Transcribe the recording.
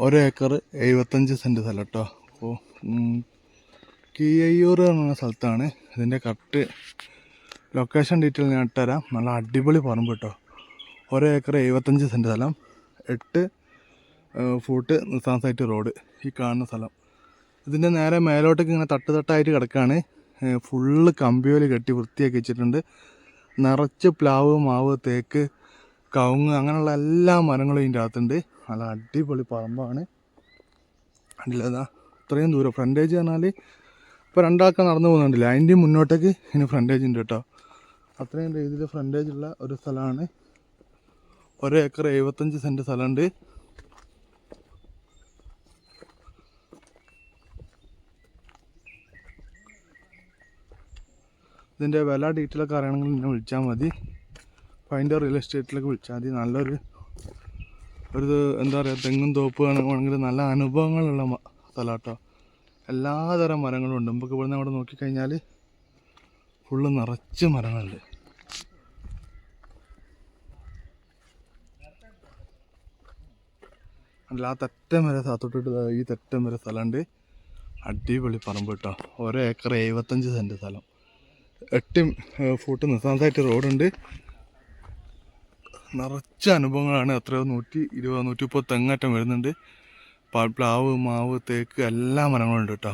ഒരേക്കർ 75 സെൻറ്റ് സ്ഥലം കേട്ടോ. അപ്പോൾ കീഴയ്യൂർ എന്ന് പറഞ്ഞ സ്ഥലത്താണ്. ഇതിൻ്റെ കറക്റ്റ് ലൊക്കേഷൻ ഡീറ്റെയിൽ ഞാൻ ഇട്ടുതരാം. നല്ല അടിപൊളി പറമ്പ് കേട്ടോ. ഒരേക്കർ 75 സെൻറ്റ് സ്ഥലം, 8 ഫൂട്ട് നിസാം സൈറ്റ് റോഡ്, ഈ കാണുന്ന സ്ഥലം. ഇതിൻ്റെ നേരെ മേലോട്ടേക്ക് ഇങ്ങനെ തട്ടായിട്ട് കിടക്കുകയാണ്. ഫുള്ള് കമ്പിയോല് കെട്ടി വൃത്തിയാക്കി വെച്ചിട്ടുണ്ട്. നിറച്ച് പ്ലാവ്, മാവ്, തേക്ക്, കവുങ്ങ് അങ്ങനെയുള്ള എല്ലാ മരങ്ങളും ഇതിൻ്റെ അകത്തുണ്ട്. നല്ല അടിപൊളി പറമ്പാണ്. അല്ലതാ ഇത്രയും ദൂരം ഫ്രണ്ടേജ് പറഞ്ഞാൽ ഇപ്പോൾ രണ്ടാൾക്ക് നടന്നു പോകുന്നുണ്ടല്ലോ, അതിൻ്റെ മുന്നോട്ടേക്ക് ഇനി ഫ്രണ്ടേജ് ഉണ്ട് കേട്ടോ. അത്രയും രീതിയിൽ ഫ്രണ്ടേജ് ഉള്ള ഒരു സ്ഥലമാണ്. ഒരേക്കർ 75 സെൻറ്റ് സ്ഥലമുണ്ട്. ഇതിൻ്റെ വില ഡീറ്റെയിലൊക്കെ അറിയണമെങ്കിൽ എന്നെ വിളിച്ചാൽ മതി. ഫൈൻഡർ റിയൽ എസ്റ്റേറ്റിലേക്ക് വിളിച്ചാൽ മതി. നല്ലൊരു എന്താ പറയുക, തെങ്ങും തോപ്പ് വേണമെങ്കിൽ നല്ല അനുഭവങ്ങളുള്ള സ്ഥലം കേട്ടോ. എല്ലാതരം മരങ്ങളും ഉണ്ട്. നമുക്ക് ഇവിടുന്ന് അവിടെ നോക്കിക്കഴിഞ്ഞാൽ ഫുള്ള് നിറച്ച് മരങ്ങളുണ്ട്. അല്ല ആ തെറ്റം വരെ സാത്തോട്ടിട്ട് ഈ തെറ്റം വരെ സ്ഥലമുണ്ട്. അടിപൊളി പറമ്പ് കേട്ടോ. ഒരേക്കർ 75 സെൻറ്റ് സ്ഥലം, 8 ഫൂട്ട് നിസാം സൈറ്റ് റോഡുണ്ട്. നിറച്ച അനുഭവങ്ങളാണ്. എത്രയോ 120-130 തെങ്ങറ്റം വരുന്നുണ്ട്. പ്ലാവ്, മാവ്, തേക്ക് എല്ലാ മരങ്ങളുണ്ട് കേട്ടോ.